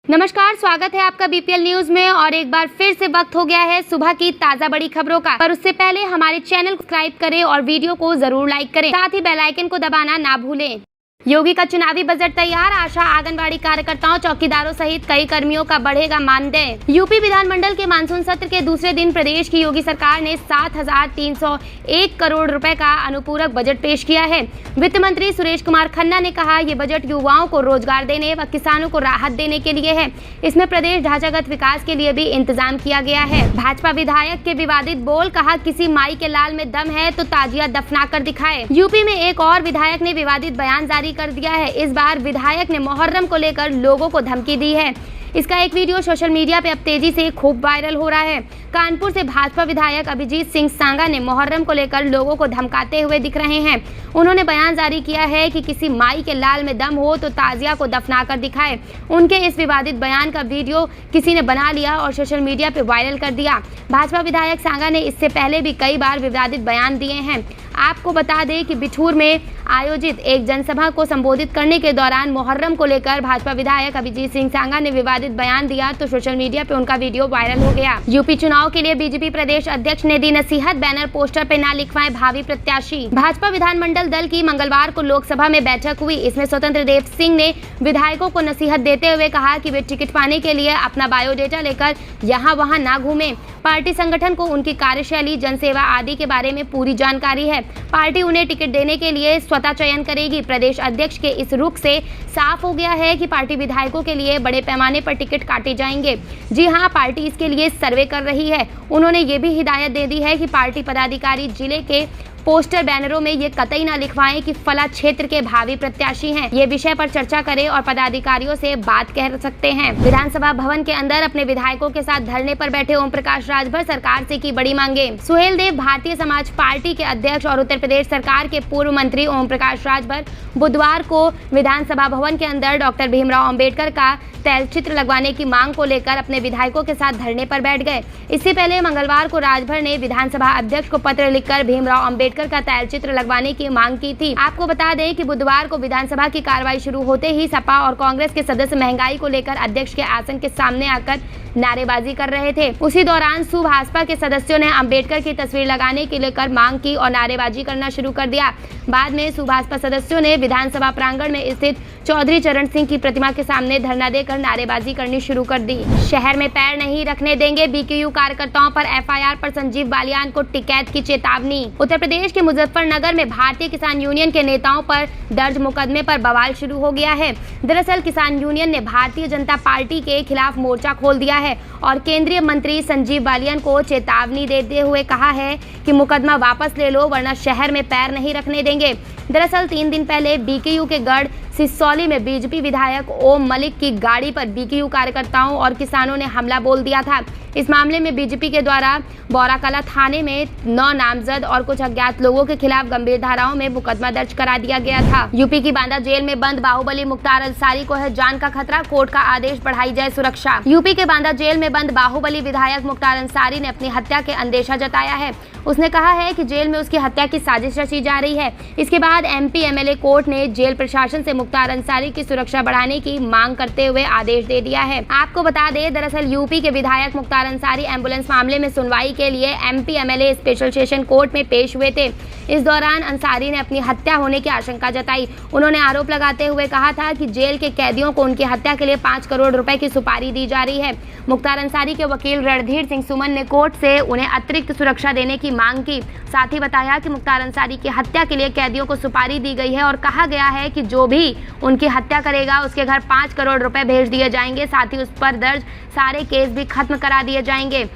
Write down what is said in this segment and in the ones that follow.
नमस्कार, स्वागत है आपका बीपीएल न्यूज में। और एक बार फिर से वक्त हो गया है सुबह की ताजा बड़ी खबरों का। पर उससे पहले हमारे चैनल को सब्सक्राइब करें और वीडियो को जरूर लाइक करें, साथ ही बेल आइकन को दबाना ना भूलें। योगी का चुनावी बजट तैयार, आशा आंगनबाड़ी कार्यकर्ताओं चौकीदारों सहित कई कर्मियों का बढ़ेगा मानदेय। यूपी विधानमंडल के मानसून सत्र के दूसरे दिन प्रदेश की योगी सरकार ने 7,301 करोड़ रुपए का अनुपूरक बजट पेश किया है। वित्त मंत्री सुरेश कुमार खन्ना ने कहा, ये बजट युवाओं को रोजगार देने व किसानों को राहत देने के लिए है। इसमें प्रदेश ढांचागत विकास के लिए भी इंतजाम किया गया है। भाजपा विधायक के विवादित बोल, कहा किसी माई के लाल में दम है तो ताजिया दफना कर दिखाए। यूपी में एक और विधायक ने विवादित बयान जारी कर दिया है। इस बार विधायक ने मुहर्रम को लेकर लोगों को धमकी दी है। इसका एक वीडियो सोशल मीडिया पे अब तेजी से खूब वायरल हो रहा है। कानपुर से भाजपा विधायक अभिजीत सिंह सांगा ने मुहर्रम को लेकर लोगों को धमकाते हुए दिख रहे हैं। उन्होंने बयान जारी किया है कि किसी माई के लाल में दम हो तो ताजिया को दफना कर दिखाए। उनके इस विवादित बयान का वीडियो किसी ने बना लिया और सोशल मीडिया पे वायरल कर दिया। भाजपा विधायक सांगा ने इससे पहले भी कई बार विवादित बयान दिए हैं। आपको बता दें कि बिठूर में आयोजित एक जनसभा को संबोधित करने के दौरान मुहर्रम को लेकर भाजपा विधायक अभिजीत सिंह सांगा ने विवादित बयान दिया तो सोशल मीडिया पे उनका वीडियो वायरल हो गया। यूपी चुनाव के लिए बीजेपी प्रदेश अध्यक्ष ने दी नसीहत, बैनर पोस्टर पे न लिखवाएं भावी प्रत्याशी। भाजपा विधानमंडल दल की मंगलवार को लोकसभा में बैठक हुई। इसमें स्वतंत्र देव सिंह ने विधायकों को नसीहत देते हुए कहा कि वे टिकट पाने के लिए अपना बायोडेटा लेकर यहाँ वहाँ न घूमें। पार्टी संगठन को उनकी कार्यशैली, जनसेवा आदि के बारे में पूरी जानकारी है। पार्टी उन्हें टिकट देने के लिए स्वतः चयन करेगी। प्रदेश अध्यक्ष के इस रुख से साफ हो गया है कि पार्टी विधायकों के लिए बड़े पैमाने पर टिकट काटे जाएंगे। जी हां, पार्टी इसके लिए सर्वे कर रही है। उन्होंने ये भी हिदायत दे दी है कि पार्टी पदाधिकारी जिले के पोस्टर बैनरों में ये कतई न लिखवाएं कि फला क्षेत्र के भावी प्रत्याशी हैं। ये विषय पर चर्चा करें और पदाधिकारियों से बात कह सकते हैं। विधानसभा भवन के अंदर अपने विधायकों के साथ धरने पर बैठे ओम प्रकाश राजभर सरकार से की बड़ी मांगे। सुहेल देव भारतीय समाज पार्टी के अध्यक्ष और उत्तर प्रदेश सरकार के पूर्व मंत्री ओम प्रकाश राजभर बुधवार को विधानसभा भवन के अंदर डॉक्टर भीमराव अंबेडकर का तैलचित्र लगवाने की मांग को लेकर अपने विधायकों के साथ धरने पर बैठ गए। इससे पहले मंगलवार को राजभर ने विधानसभा अध्यक्ष को पत्र लिखकर भीमराव अंबेडकर का तैलचित्र लगवाने की मांग की थी। आपको बता दें कि बुधवार को विधानसभा की कार्रवाई शुरू होते ही सपा और कांग्रेस के सदस्य महंगाई को लेकर अध्यक्ष के आसन के सामने आकर नारेबाजी कर रहे थे। उसी दौरान सुभाषपा के सदस्यों ने अंबेडकर की तस्वीर लगाने के लेकर मांग की और नारेबाजी करना शुरू कर दिया। बाद में सुभाषपा सदस्यों ने विधानसभा प्रांगण में स्थित चौधरी चरण सिंह की प्रतिमा के सामने धरना देकर नारेबाजी करनी शुरू कर दी। शहर में पैर नहीं रखने देंगे, बीकेयू कार्यकर्ताओं पर एफआईआर पर संजीव बालियान को टिकैत की चेतावनी। उत्तर प्रदेश के मुजफ्फरनगर में भारतीय किसान यूनियन के नेताओं पर दर्ज मुकदमे पर बवाल शुरू हो गया है। दरअसल किसान यूनियन ने भारतीय जनता पार्टी के खिलाफ मोर्चा खोल दिया है और केंद्रीय मंत्री संजीव बालियान को चेतावनी देते हुए कहा है कि मुकदमा वापस ले लो वरना शहर में पैर नहीं रखने देंगे। दरअसल 3 दिन पहले बीकेयू के गढ़ सिसौली में बीजेपी विधायक ओम मलिक की गाड़ी पर बीकेयू कार्यकर्ताओं और किसानों ने हमला बोल दिया था। इस मामले में बीजेपी के द्वारा बौराकला थाने में 9 नामजद और कुछ अज्ञात लोगों के खिलाफ गंभीर धाराओं में मुकदमा दर्ज करा दिया गया था। यूपी की बांदा जेल में बंद बाहुबली मुख्तार अंसारी को है जान का खतरा, कोर्ट का आदेश, बढ़ाई जाए सुरक्षा। यूपी के बांदा जेल में बंद बाहुबली विधायक मुख्तार अंसारी ने अपनी हत्या के अंदेशा जताया है। उसने कहा है कि जेल में उसकी हत्या की साजिश रची जा रही है। इसके बाद एमपी एमएलए कोर्ट ने जेल प्रशासन से मुख्तार अंसारी की सुरक्षा बढ़ाने की मांग करते हुए आदेश दे दिया है। आपको बता दें, दरअसल यूपी के विधायक मुख्तार अंसारी एम्बुलेंस मामले में सुनवाई के लिए MP MLA special session court में पेश हुए थे। इस दौरान अंसारी ने अपनी हत्या होने की आशंका जताई। उन्होंने आरोप लगाते हुए कहा था कि जेल के कैदियों को उनकी हत्या के लिए 5 करोड़ रुपए की सुपारी दी जा रही है। मुख्तार अंसारी के वकील रणधीर सिंह सुमन ने कोर्ट से उन्हें अतिरिक्त सुरक्षा देने की मांग की। साथ ही बताया कि मुख्तार अंसारी की हत्या के लिए कैदियों को सुपारी दी गई है और कहा गया है कि जो भी उनकी हत्या करेगा उसके घर 5 करोड़ रुपए भेज दिए जाएंगे। साथ ही उस पर दर्ज सारे केस भी खत्म करा दिए जाएंगे।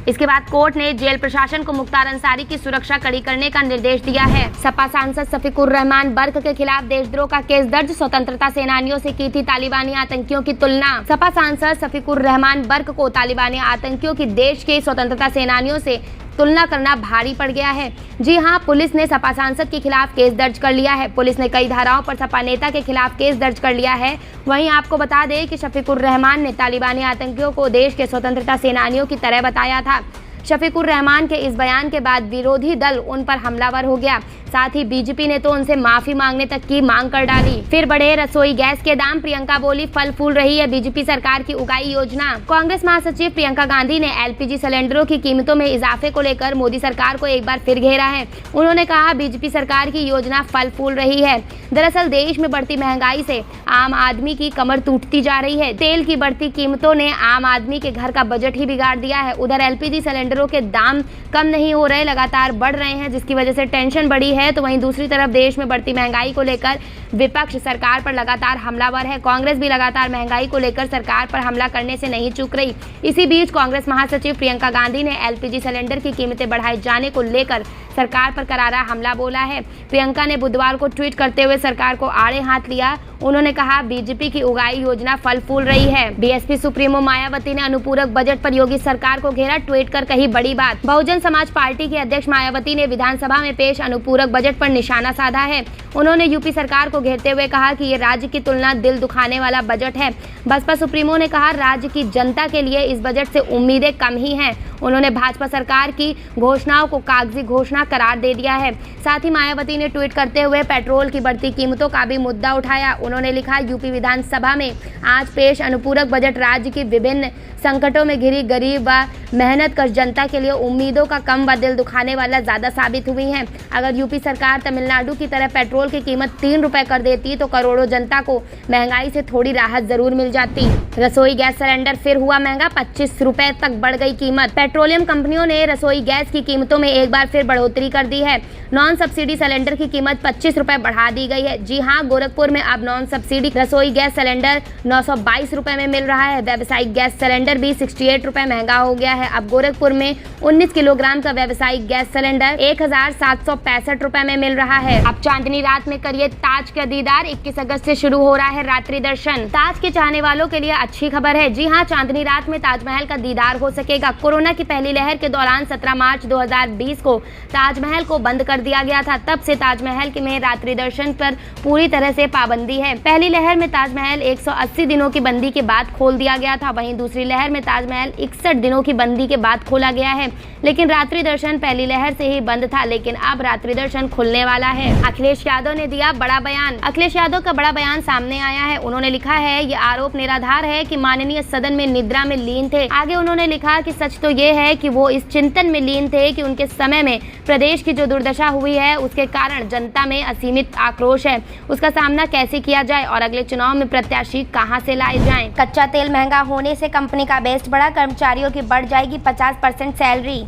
इसके बाद कोर्ट ने जेल प्रशासन को मुख्तार अंसारी की सुरक्षा कड़ी करने का निर्देश दिया है। सपा सांसद शफीकुर रहमान बर्क के खिलाफ देशद्रोह का केस दर्ज, स्वतंत्रता सेनानियों से की थी तालिबानी आतंकियों की तुलना। सपा सांसद शफीकुर रहमान बर्क को तालिबानी आतंकियों की देश के स्वतंत्रता सेनानियों से तुलना करना भारी पड़ गया है। जी हां, पुलिस ने सपा सांसद के खिलाफ केस दर्ज कर लिया है। पुलिस ने कई धाराओं पर सपा नेता के खिलाफ केस दर्ज कर लिया है। वहीं आपको बता दें कि शफीकुर रहमान ने तालिबानी आतंकियों को देश के स्वतंत्रता सेनानियों की तरह बताया था। शफीकुर रहमान के इस बयान के बाद विरोधी दल उन पर हमलावर हो गया। साथ ही बीजेपी ने तो उनसे माफी मांगने तक की मांग कर डाली। फिर बढ़े रसोई गैस के दाम, प्रियंका बोली फल फूल रही है बीजेपी सरकार की उगाई योजना। कांग्रेस महासचिव प्रियंका गांधी ने एलपीजी सिलेंडरों की कीमतों में इजाफे को लेकर मोदी सरकार को एक बार फिर घेरा है। उन्होंने कहा बीजेपी सरकार की योजना फल फूल रही है। दरअसल देश में बढ़ती महंगाई से आम आदमी की कमर टूटती जा रही है। तेल की बढ़ती कीमतों ने आम आदमी के घर का बजट ही बिगाड़ दिया है। उधर एलपीजी सिलेंडरों के दाम कम नहीं हो रहे, लगातार बढ़ रहे हैं, जिसकी वजह से टेंशन बढ़ी है। तो वहीं दूसरी तरफ देश में बढ़ती महंगाई को लेकर विपक्ष सरकार पर लगातार हमलावर है। कांग्रेस भी लगातार महंगाई को लेकर सरकार पर हमला करने से नहीं चूक रही। इसी बीच कांग्रेस महासचिव प्रियंका गांधी ने एलपीजी सिलेंडर की कीमतें बढ़ाए जाने को लेकर सरकार पर करारा हमला बोला है। प्रियंका ने बुधवार को ट्वीट करते हुए सरकार को आड़े हाथ लिया। उन्होंने कहा बीजेपी की उगाई योजना फल फूल रही है। बीएसपी सुप्रीमो मायावती ने अनुपूरक बजट पर योगी सरकार को घेरा, ट्वीट कर कही बड़ी बात। बहुजन समाज पार्टी की अध्यक्ष मायावती ने विधानसभा में पेश अनुपूरक बजट पर निशाना साधा है। उन्होंने यूपी सरकार को घेरते हुए कहा कि ये राज्य की तुलना दिल दुखाने वाला बजट है। बसपा सुप्रीमो ने कहा राज्य की जनता के लिए इस बजट से उम्मीदें कम ही हैं। उन्होंने भाजपा सरकार की घोषणाओं को कागजी घोषणा करार दे दिया है। साथ ही मायावती ने ट्वीट करते हुए पेट्रोल की बढ़ती कीमतों का भी मुद्दा उठाया। उन्होंने लिखा यूपी विधानसभा में आज पेश अनुपूरक बजट राज्य की विभिन्न संकटों में घिरी गरीब व मेहनत कर जनता के लिए उम्मीदों का कम व दिल दुखाने वाला ज्यादा साबित हुई है। अगर यूपी सरकार तमिलनाडु की तरह पेट्रोल की कीमत 3 रुपए कर देती तो करोड़ों जनता को महंगाई से थोड़ी राहत जरूर मिल जाती। रसोई गैस सिलेंडर फिर हुआ महंगा, 25 रुपए तक बढ़ गई कीमत। पेट्रोलियम कंपनियों ने रसोई गैस की कीमतों में एक बार फिर बढ़ोतरी कर दी है। नॉन सब्सिडी सिलेंडर की कीमत 25 रुपए बढ़ा दी गई है। जी हां, गोरखपुर में अब नॉन सब्सिडी रसोई गैस सिलेंडर 922 रुपए में मिल रहा है। व्यावसायिक गैस सिलेंडर भी 68 रुपए महंगा हो गया है। अब गोरखपुर में 19 किलोग्राम का व्यावसायिक गैस सिलेंडर 1765 रुपए में मिल रहा है। अब चांदनी रात में करिए ताज का दीदार। 21 अगस्त से शुरू हो रहा है रात्रि दर्शन। ताज के चाहने वालों के लिए अच्छी खबर है। जी हां, चांदनी रात में ताजमहल का दीदार हो सकेगा। कोरोना की पहली लहर के दौरान 17 मार्च 2020 को ताजमहल को बंद कर दिया गया था। तब से ताजमहल में रात्रि दर्शन पर पूरी तरह से पाबंदी है। पहली लहर में ताजमहल 180 दिनों की बंदी के बाद खोल दिया गया था। वहीं दूसरी लहर में ताजमहल 61 दिनों की बंदी के बाद खोला गया है। लेकिन रात्रि दर्शन पहली लहर से ही बंद था, लेकिन अब रात्रि दर्शन खुलने वाला है। अखिलेश यादव ने दिया बड़ा बयान। अखिलेश यादव का बड़ा बयान सामने आया है। उन्होंने लिखा है ये आरोप निराधार है कि माननीय सदन में निद्रा में लीन थे। आगे उन्होंने लिखा कि सच तो ये है कि वो इस चिंतन में लीन थे कि उनके समय में प्रदेश की जो दुर्दशा हुई है उसके कारण जनता में असीमित आक्रोश है, उसका सामना कैसे किया जाए और अगले चुनाव में प्रत्याशी कहां से लाए जाएं। कच्चा तेल महंगा होने से कंपनी का बेस्ट बढ़ा, कर्मचारियों की बढ़ जाएगी 50% सैलरी।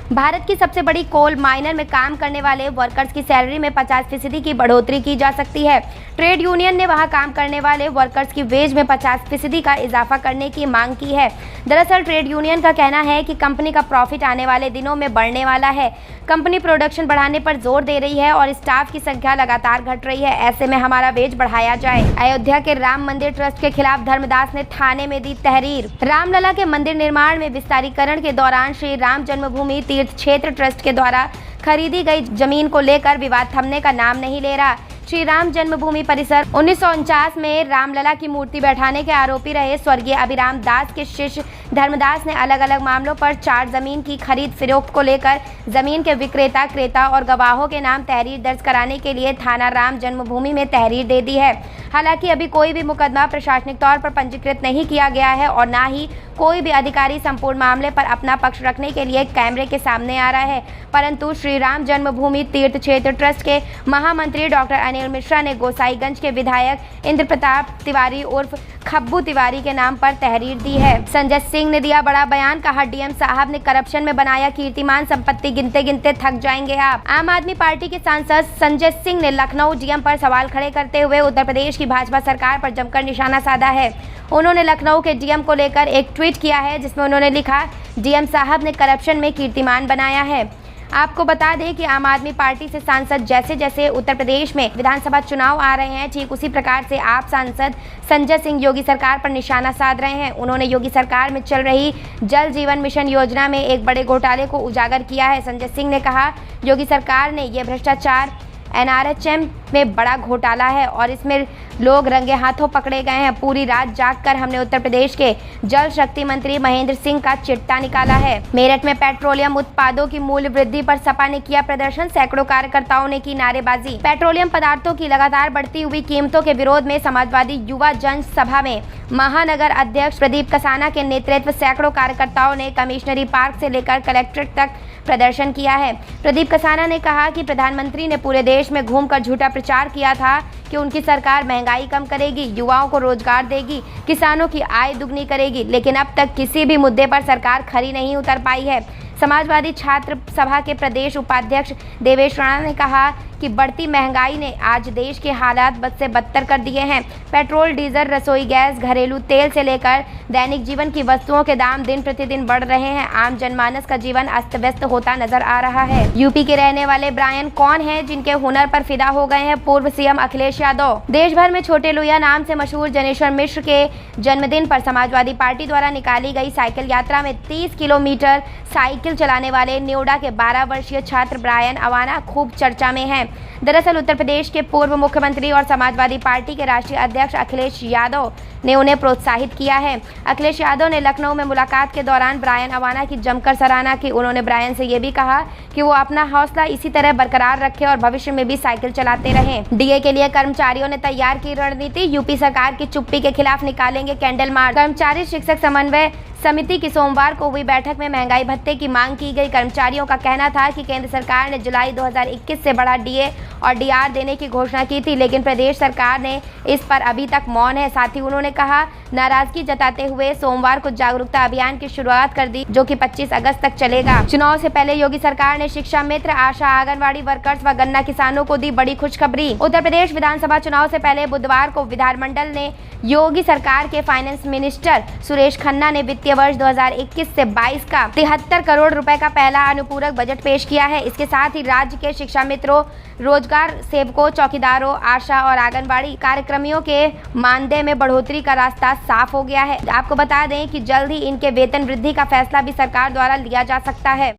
भारत की सबसे बड़ी कोल माइनर में काम करने वाले वर्कर्स की सैलरी में 50% की बढ़ोतरी की जा सकती है। ट्रेड यूनियन ने वहां काम करने वाले वर्कर्स की वेज में 50% का इजाफा करने की मांग की है। दरअसल ट्रेड यूनियन का कहना है कि कंपनी का प्रॉफिट आने वाले दिनों में बढ़ने वाला है। कंपनी प्रोडक्शन बढ़ाने पर जोर दे रही है और स्टाफ की संख्या लगातार घट रही है। ऐसे में हमारा वेज बढ़ाया जाए। अयोध्या के राम मंदिर ट्रस्ट के खिलाफ धर्मदास ने थाने में दी तहरीर। रामलला के मंदिर निर्माण में विस्तारीकरण के दौरान श्री राम जन्मभूमि तीर्थ क्षेत्र ट्रस्ट के द्वारा खरीदी गई जमीन को लेकर विवाद थमने का नाम नहीं ले रहा। श्री राम जन्मभूमि परिसर 1949 में रामलला की मूर्ति बैठाने के आरोपी रहे स्वर्गीय अभिराम दास के शिष्य धर्मदास ने अलग अलग मामलों पर 4 जमीन की खरीद फरोख्त को लेकर जमीन के विक्रेता, क्रेता और गवाहों के नाम तहरीर दर्ज कराने के लिए थाना राम जन्मभूमि में तहरीर दे दी है। हालांकि अभी कोई भी मुकदमा प्रशासनिक तौर पर पंजीकृत नहीं किया गया है और न ही कोई भी अधिकारी संपूर्ण मामले पर अपना पक्ष रखने के लिए कैमरे के सामने आ रहा है। परंतु श्री राम जन्मभूमि तीर्थ क्षेत्र ट्रस्ट के महामंत्री डॉक्टर अनिल मिश्रा ने गोसाईगंज के विधायक इंद्र प्रताप तिवारी उर्फ खब्बू तिवारी के नाम पर तहरीर दी है। संजय सिंह ने दिया बड़ा बयान, कहा डीएम साहब ने करप्शन में बनाया कीर्तिमान, संपत्ति गिनते गिनते थक जाएंगे आप। आम आदमी पार्टी के सांसद संजय सिंह ने लखनऊ डीएम पर सवाल खड़े करते हुए उत्तर प्रदेश की भाजपा सरकार पर जमकर निशाना साधा है। उन्होंने लखनऊ के डीएम को लेकर एक ट्वीट किया है जिसमें उन्होंने लिखा, डीएम साहब ने करप्शन में कीर्तिमान बनाया है। आपको बता दें कि आम आदमी पार्टी से सांसद जैसे जैसे उत्तर प्रदेश में विधानसभा चुनाव आ रहे हैं, ठीक उसी प्रकार से आप सांसद संजय सिंह योगी सरकार पर निशाना साध रहे हैं। उन्होंने योगी सरकार में चल रही जल जीवन मिशन योजना में एक बड़े घोटाले को उजागर किया है। संजय सिंह ने कहा, योगी सरकार ने ये भ्रष्टाचार NRHM में बड़ा घोटाला है और इसमें लोग रंगे हाथों पकड़े गए हैं। पूरी रात जागकर हमने उत्तर प्रदेश के जल शक्ति मंत्री महेंद्र सिंह का चिट्टा निकाला है। मेरठ में पेट्रोलियम उत्पादों की मूल्य वृद्धि पर सपा ने किया प्रदर्शन, सैकड़ों कार्यकर्ताओं ने की नारेबाजी। पेट्रोलियम पदार्थों की लगातार बढ़ती हुई कीमतों के विरोध में समाजवादी युवा जन सभा में महानगर अध्यक्ष प्रदीप कसाना के नेतृत्व सैकड़ों कार्यकर्ताओं ने कमिश्नरी पार्क से लेकर कलेक्ट्रेट तक प्रदर्शन किया है। प्रदीप कसाना ने कहा कि प्रधानमंत्री ने पूरे देश में घूमकर झूठा प्रचार किया था कि उनकी सरकार महंगाई कम करेगी, युवाओं को रोजगार देगी, किसानों की आय दुगनी करेगी, लेकिन अब तक किसी भी मुद्दे पर सरकार खरी नहीं उतर पाई है। समाजवादी छात्र सभा के प्रदेश उपाध्यक्ष देवेश राणा ने कहा कि बढ़ती महंगाई ने आज देश के हालात बद से बदतर कर दिए हैं। पेट्रोल, डीजल, रसोई गैस, घरेलू तेल से लेकर दैनिक जीवन की वस्तुओं के दाम दिन प्रतिदिन बढ़ रहे हैं। आम जनमानस का जीवन अस्त व्यस्त होता नजर आ रहा है। यूपी के रहने वाले ब्रायन कौन है जिनके हुनर पर फिदा हो गए हैं पूर्व सीएम अखिलेश यादव। देश भर में छोटे लोहिया नाम से मशहूर जनेश्वर मिश्र के जन्मदिन पर समाजवादी पार्टी द्वारा निकाली गई साइकिल यात्रा में 30 किलोमीटर साइकिल चलाने वाले नोएडा के 12 वर्षीय छात्र ब्रायन अवाना खूब चर्चा में हैं। दरअसल उत्तर प्रदेश के पूर्व मुख्यमंत्री और समाजवादी पार्टी के राष्ट्रीय अध्यक्ष अखिलेश यादव ने उन्हें प्रोत्साहित किया है। अखिलेश यादव ने लखनऊ में मुलाकात के दौरान ब्रायन अवाना की जमकर सराहना की। उन्होंने ब्रायन से ये भी कहा कि वो अपना हौसला इसी तरह बरकरार रखे और भविष्य में भी साइकिल चलाते रहें। डीए के लिए कर्मचारियों ने तैयार की रणनीति, यूपी सरकार की चुप्पी के खिलाफ निकालेंगे कैंडल मार्च। कर्मचारी शिक्षक समन्वय समिति की सोमवार को हुई बैठक में महंगाई भत्ते की मांग की गई। कर्मचारियों का कहना था कि केंद्र सरकार ने जुलाई 2021 से बड़ा डीए और डीआर देने की घोषणा की थी, लेकिन प्रदेश सरकार ने इस पर अभी तक मौन है। साथ ही उन्होंने कहा नाराजगी जताते हुए सोमवार को जागरूकता अभियान की शुरुआत कर दी, जो कि 25 अगस्त तक चलेगा। चुनाव से पहले योगी सरकार ने शिक्षा मित्र, आशा, आंगनबाड़ी वर्कर्स व गन्ना किसानों को दी बड़ी खुशखबरी। उत्तर प्रदेश विधानसभा चुनाव से पहले बुधवार को विधानमंडल ने योगी सरकार के फाइनेंस मिनिस्टर सुरेश खन्ना ने वित्तीय वर्ष 2021 से 22 का 73 करोड़ रुपए का पहला अनुपूरक बजट पेश किया है। इसके साथ ही राज्य के शिक्षा मित्रों, रोजगार सेवकों, चौकीदारों, आशा और आंगनबाड़ी कार्यक्रमियों के मानदेय में बढ़ोतरी का रास्ता साफ हो गया है। आपको बता दें कि जल्द ही इनके वेतन वृद्धि का फैसला भी सरकार द्वारा लिया जा सकता है।